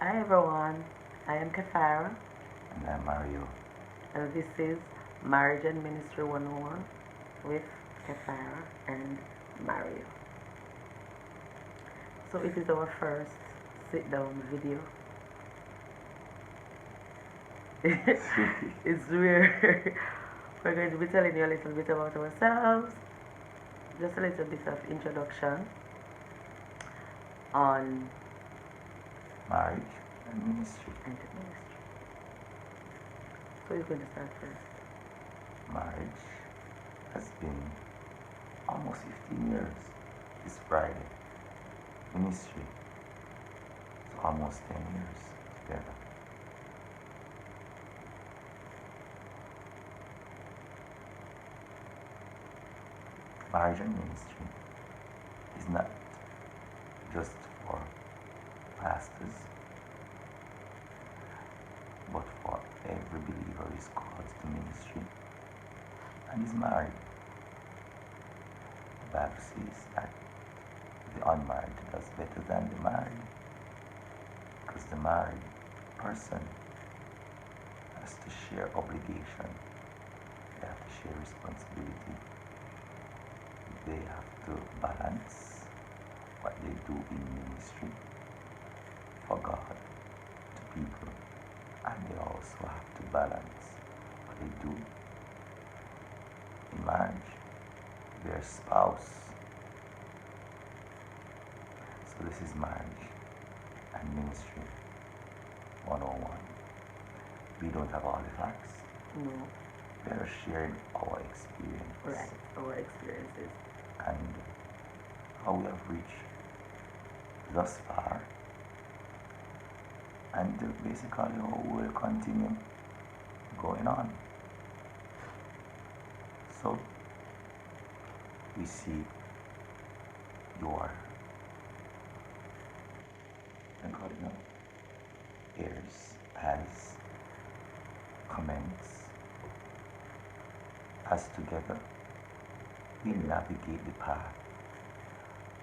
Hi everyone, I am Kafara And I'm Mario. and this is Marriage and Ministry 101 with Kafara and Mario. So it is our first sit down video. It's weird. We're going to be telling you a little bit about ourselves, just a little bit of introduction on Marriage and ministry. and the ministry. So you're going to start first. Marriage has been almost 15 years this Friday. Ministry is almost 10 years together. Marriage and ministry is not just for pastors, but for every believer is called to ministry and is married. The Bible says that the unmarried does better than the married, because the married person has to share obligation, they have to share responsibility, they have to balance what they do in ministry for God to people, and they also have to balance what they do in marriage, their spouse. So this is marriage and ministry 101. We don't have all the facts. No, We are sharing our experience right, our experiences. and how we have reached thus far, and basically how we will continue going on. So we see your ears as comments, as together we navigate the path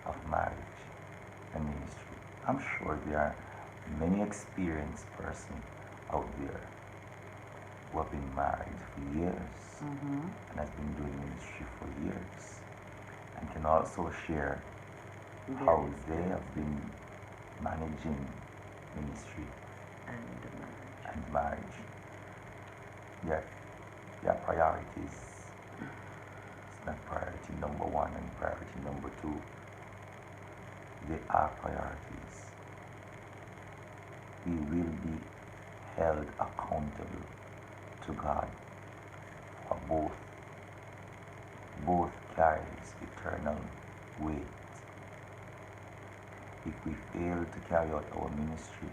of marriage and ministry. I'm sure there are many experienced persons out there who have been married for years and has been doing ministry for years, and can also share how they have been managing ministry and marriage. Their priorities. It's not priority number one and priority number two. They are priorities. We will be held accountable to God for both. Both carries eternal weight. If we fail to carry out our ministry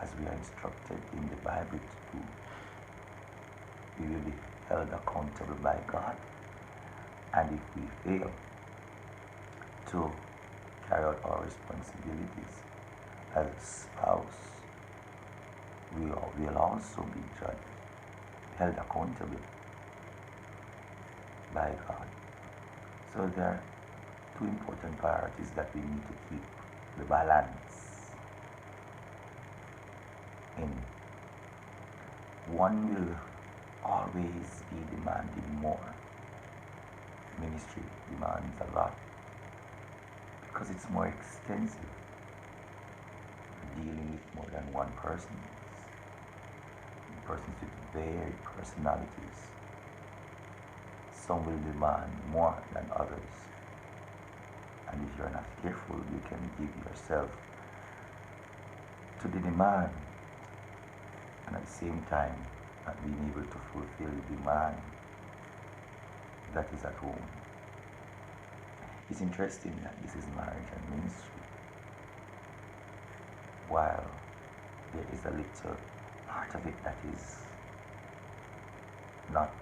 as we are instructed in the Bible to do, we will be held accountable by God. And if we fail to carry out our responsibilities as a spouse, we will also be judged, held accountable by God. So there are two important priorities that we need to keep the balance in. One will always be demanding more. Ministry demands a lot because it's more extensive, dealing with more than one person, persons with varied personalities. Some will demand more than others, and if you're not careful, you can give yourself to the demand, and at the same time not being able to fulfill the demand that is at home. It's interesting that this is marriage and ministry, while there is a little part of it that is not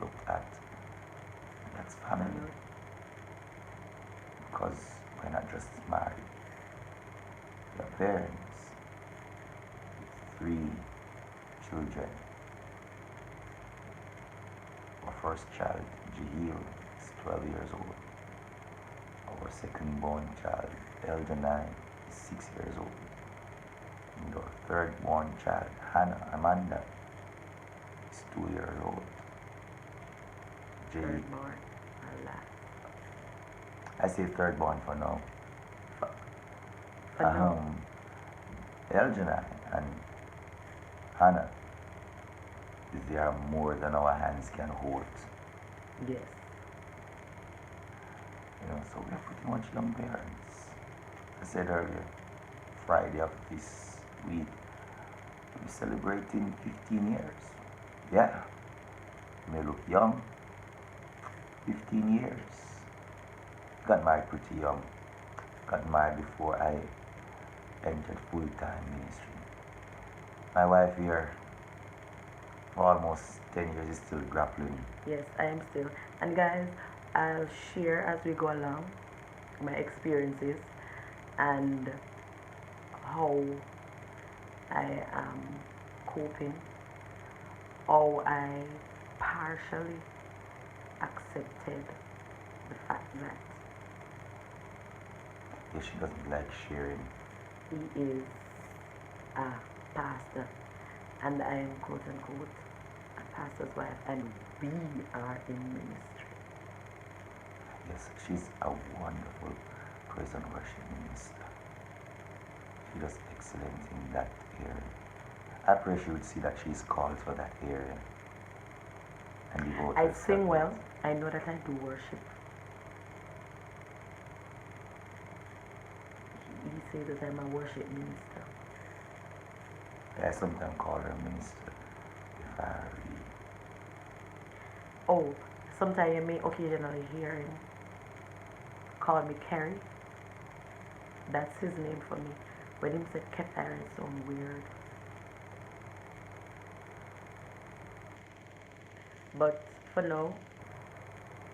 looked at. That's family, because we're not just married, we're parents with 3 children. Our first child, Jahil, is 12 years old. Our second born child, Eldenine, is 6 years old. And our third born child, Hannah Amanda, is 2 years old. Jade, Third born. Allah. I say third born for now. For, for now. Um, Elgina and Hannah, they are more than our hands can hold. Yes. So we are pretty much young parents. I said earlier, Friday of this week, we're celebrating 15 years. Yeah, may look young. 15 years. Got married pretty young. Got married before I entered full-time ministry. My wife here, for almost 10 years, is still grappling. Yes, I am still. And guys, I'll share as we go along my experiences and how I am coping, how I partially accepted the fact that Yeah, she doesn't like sharing. he is a pastor and I am quote unquote a pastor's wife and we are in ministry. Yes, she's a wonderful praise and worship minister. She does excellent in that area. I pray she would see that she's called for that area and devote I herself sing to well. it. I know that I do worship. He says that I'm a worship minister. I sometimes call her minister if I read. Oh, sometimes you may occasionally hear him call me Carrie. That's his name for me. When him said Kepler, it sounds weird. But for now,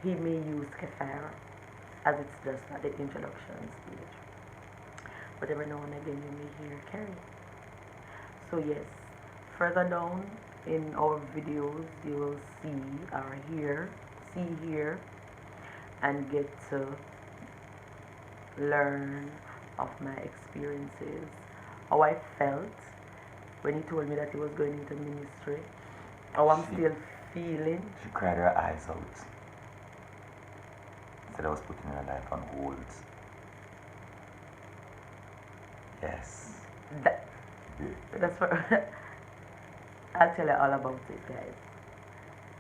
he may use Kefara as it's just at the introduction stage. But every now and again you may hear Carrie. So yes, further down in our videos you will see here and get to learn of my experiences, how I felt when he told me that he was going into ministry, how I'm still feeling. She cried her eyes out. Said I was putting her life on hold. Yes. That's for I'll tell you all about it, guys.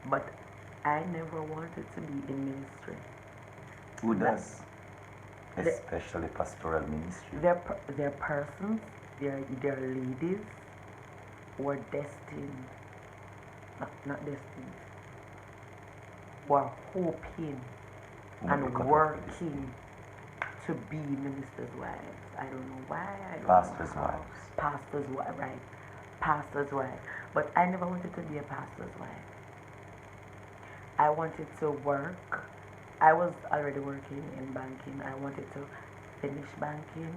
But I never wanted to be in ministry. Who does? Especially pastoral ministry. They're persons, they're ladies who are destined, not destined, who are hoping and working to be ministers' wives. I don't know why. I don't Pastors' know how. wives. Pastors' wife, right? Pastor's wife. But I never wanted to be a pastor's wife. I wanted to work. I was already working in banking. I wanted to finish banking.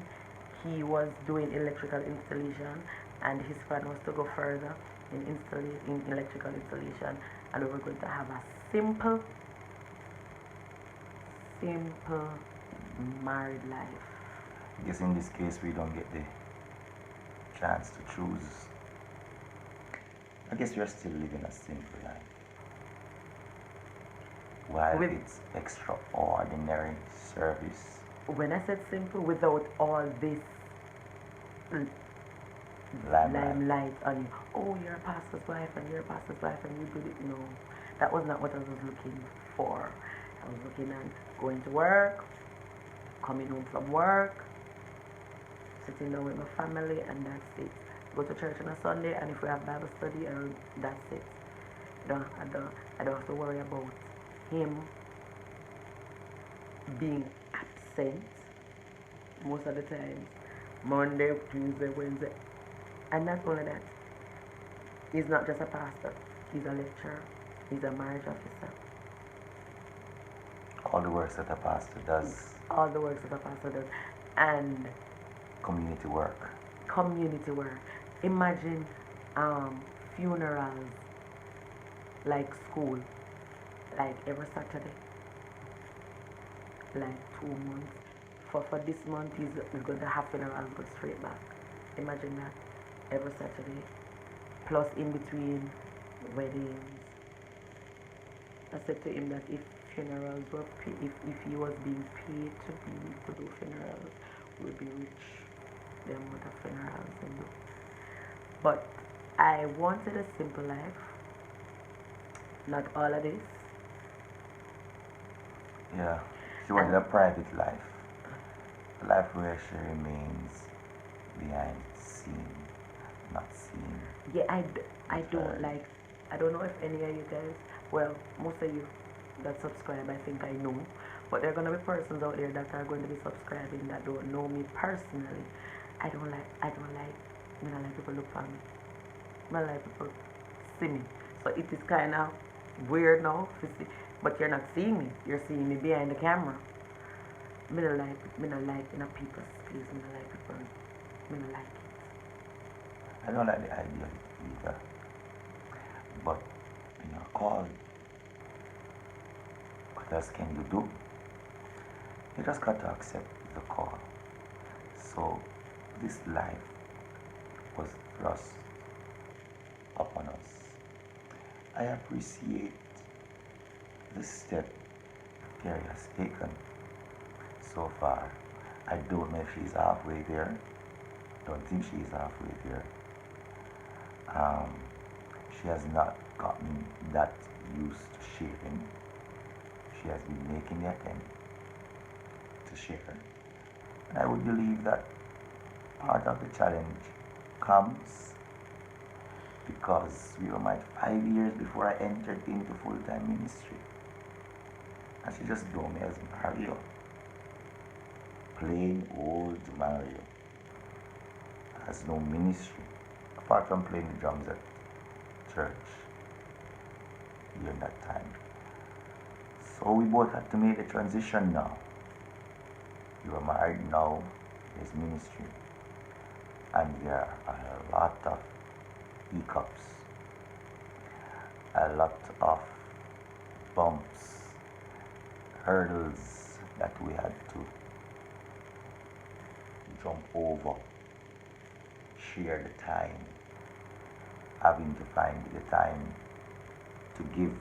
He was doing electrical installation, and his plan was to go further in electrical installation, and we were going to have a simple married life. I guess in this case we don't get the chance to choose. I guess you're still living a simple life. While it's extraordinary service. When I said simple, without all this limelight on you. Oh, you're a pastor's wife and you're a pastor's wife and you do it. No, that was not what I was looking for. I was looking at going to work, coming home from work, sitting down with my family, and that's it. Go to church on a Sunday, and if we have Bible study, that's it. I don't have to worry about him being absent most of the time. Monday, Tuesday, Wednesday. And not only that, he's not just a pastor, he's a lecturer, he's a marriage officer. All the works that a pastor does. All the works that a pastor does. And community work. Community work. Imagine funerals like school, like every Saturday, like 2 months. For this month, he's going to have funerals go straight back. Imagine that. every Saturday. Plus, in between weddings, I said to him that if funerals were paid, if he was being paid to do funerals, we would be rich. The amount of funerals and do. But I wanted a simple life, not all of this. Yeah, she wanted a private life, a life where she remains behind the scene, not seen. Yeah, I With don't her. like, I don't know if any of you guys, well, most of you that subscribe, I think I know. But there are going to be persons out there that are going to be subscribing that don't know me personally. I don't like people look for me. I don't like people see me. So it is kind of weird now, to see, but you're not seeing me. You're seeing me behind the camera. Me don't like in a people's space. Me don't like people. Me don't like it. I don't like the idea either, but when you're called, what else can you do? You just got to accept the call. So this life was thrust upon us. I appreciate the step Carrie has taken so far. I don't know if she's halfway there. Don't think she's halfway there. Um, she has not gotten that used to sharing. She has been making the attempt to share. And I would believe that part of the challenge comes because we were married 5 years before I entered into full-time ministry. And she just know me as Mario. Plain old Mario. Has no ministry. Apart from playing the drums at church during that time. So we both had to make the transition now. You are married now, there's ministry. And there are a lot of hiccups, a lot of bumps, hurdles that we had to jump over, share the time, having to find the time to give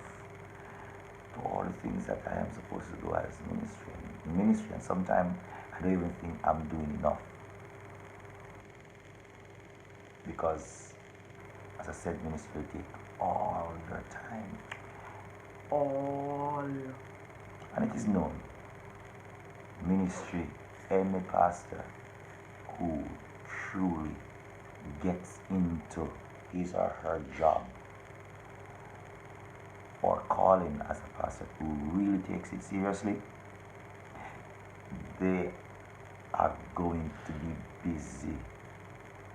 to all the things that I am supposed to do as ministry. And sometimes I don't even think I'm doing enough. Because, as I said, ministry take all your time. All. And it is known. Ministry, any pastor who truly gets into his or her job or calling as a pastor who really takes it seriously, they are going to be busy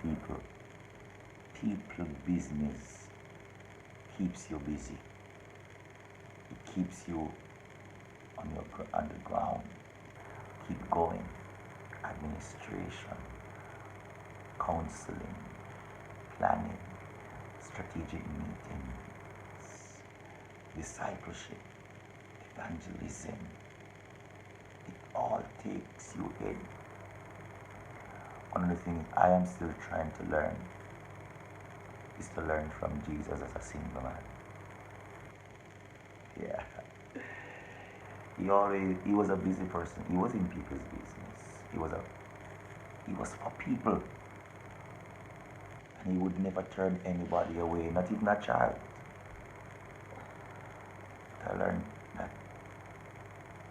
people. People business keeps you busy. It keeps you on the ground. Keep going. Administration, counseling, planning, strategic meetings, discipleship, evangelism. It all takes you in. One of the things I am still trying to learn is to learn from Jesus as a single man. Yeah. He was a busy person. He was in people's business. He was for people. And he would never turn anybody away, not even a child. But I learned that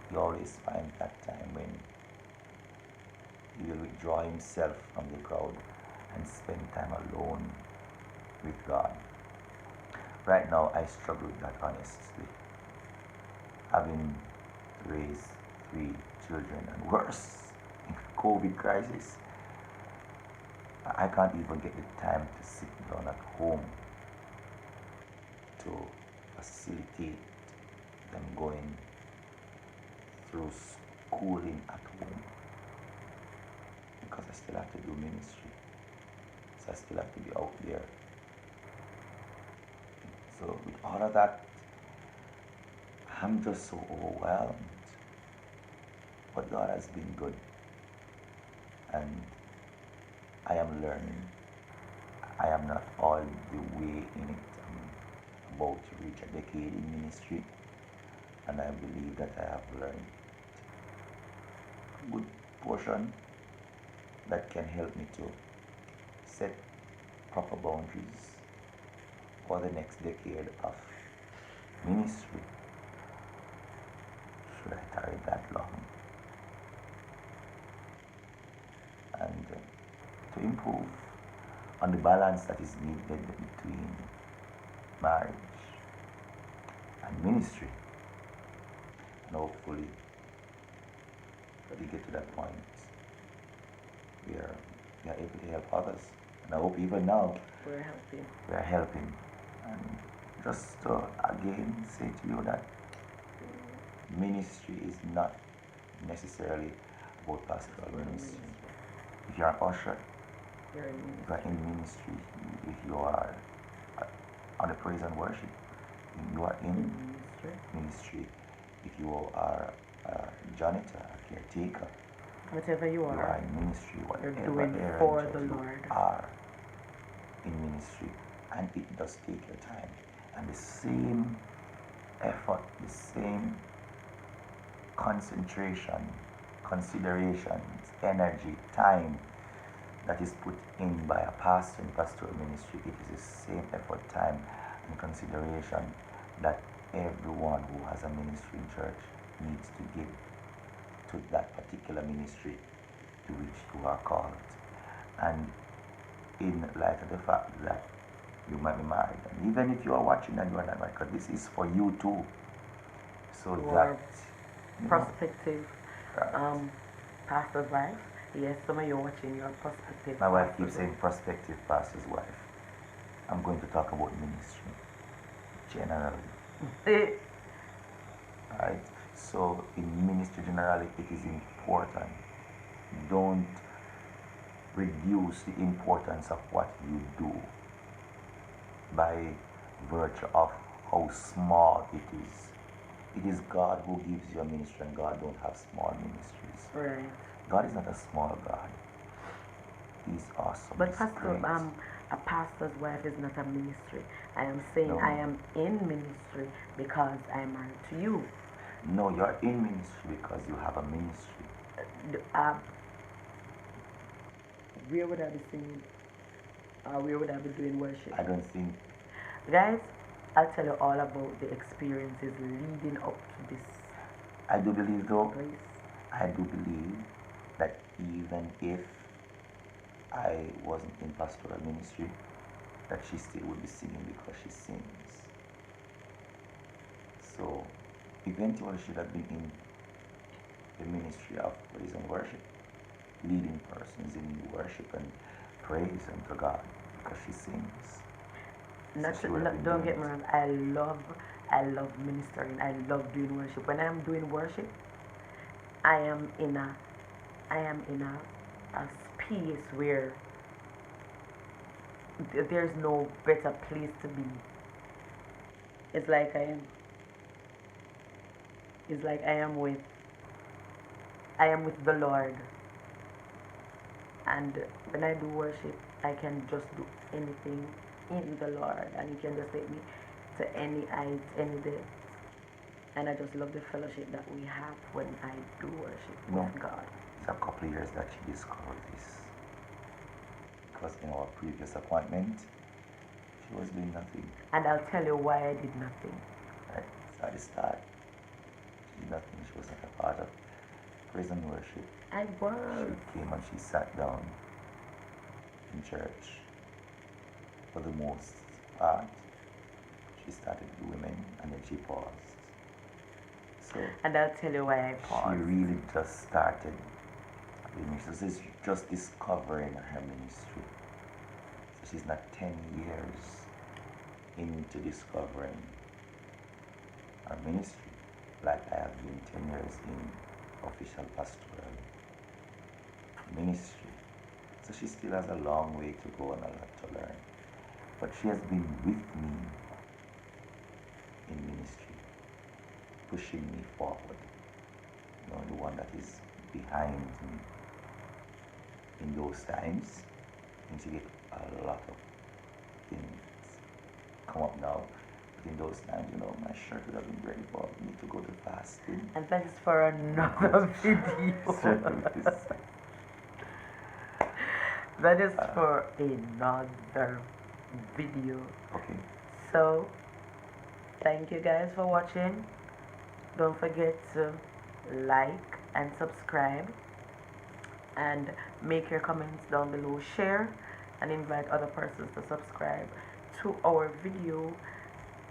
he always finds that time when he will withdraw himself from the crowd and spend time alone with God. Right now, I struggle with that honestly. Having raised 3 children and worse, in the COVID crisis, I can't even get the time to sit down at home to facilitate them going through schooling at home because I still have to do ministry. So I still have to be out there. So with all of that, I'm just so overwhelmed. But God has been good. And I am learning. I am not all the way in it. I'm about to reach a decade in ministry, and I believe that I have learned a good portion that can help me to set proper boundaries for the next decade of ministry. Should I tarry that long? And to improve on the balance that is needed between marriage and ministry. And hopefully, we get to that point where we are able to help others. And I hope even now we are helping. And just to again say to you that ministry is not necessarily about pastoral ministry. If you are an usher, you are in ministry. If you are on the praise and worship, you are in ministry. If you are a janitor, a caretaker, whatever you you are are, in ministry. you're Whatever doing area for that the you Lord. are in ministry, and it does take your time. And the same effort, the same concentration, considerations, energy, time that is put in by a pastor in pastoral ministry, it is the same effort, time, and consideration that everyone who has a ministry in church needs to give to that particular ministry to which you are called. And in light of the fact that you might be married, and even if you are watching and you are not married, because this is for you too, so that prospective right. pastor's wife. Yes, some of you watching your prospective. My wife keeps saying prospective pastor's wife. I'm going to talk about ministry generally. Right? So in ministry generally, it is important. Don't reduce the importance of what you do by virtue of how small it is. It is God who gives you a ministry, and God don't have small ministries. Right. God is not a small God. He's awesome. But He's pastor, great. a pastor's wife is not a ministry. I am saying No. I am in ministry because I am married to you. No, you're in ministry because you have a ministry. Where would I be singing? Where would I be doing worship? I don't think. Guys, I'll tell you all about the experiences leading up to this I do believe though. place. I do believe that even if I wasn't in pastoral ministry, that she still would be singing because she sings. So eventually she'd have been in the ministry of praise and worship, leading persons in worship and praise unto God because she sings. Don't get me wrong. I love ministering. I love doing worship. When I'm doing worship, I am in a space where there's no better place to be. It's like I am with the Lord. And when I do worship, I can just do anything in the Lord, and He can just take me to any height, any depth. And I just love the fellowship that we have when I do worship with God. It's a couple of years that she discovered this. Because in our previous appointment, she was doing nothing. And I'll tell you why I did nothing. Right? So at the start, she did nothing. She wasn't a part of praise and worship. I was. She came and she sat down in church for the most part. She started with women and then she paused. So and I'll tell you why I paused. She really just started. So she's just discovering her ministry. So she's not 10 years into discovering her ministry, like I have been 10 years in official pastoral ministry. So she still has a long way to go and a lot to learn. But she has been with me in ministry, pushing me forward. You know, the one that is behind me in those times. And she get a lot of things come up now. But in those times, my shirt would have been ready for me to go to fasting. And that is for another video. Service. That is for another video. Okay. So, thank you guys for watching. Don't forget to like and subscribe. And make your comments down below. Share and invite other persons to subscribe to our video.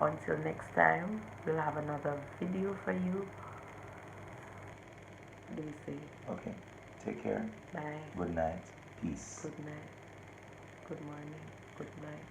Until next time, we'll have another video for you. What do you say? Okay. Take care. Bye. Good night. Peace. Good night. Good morning. Good night.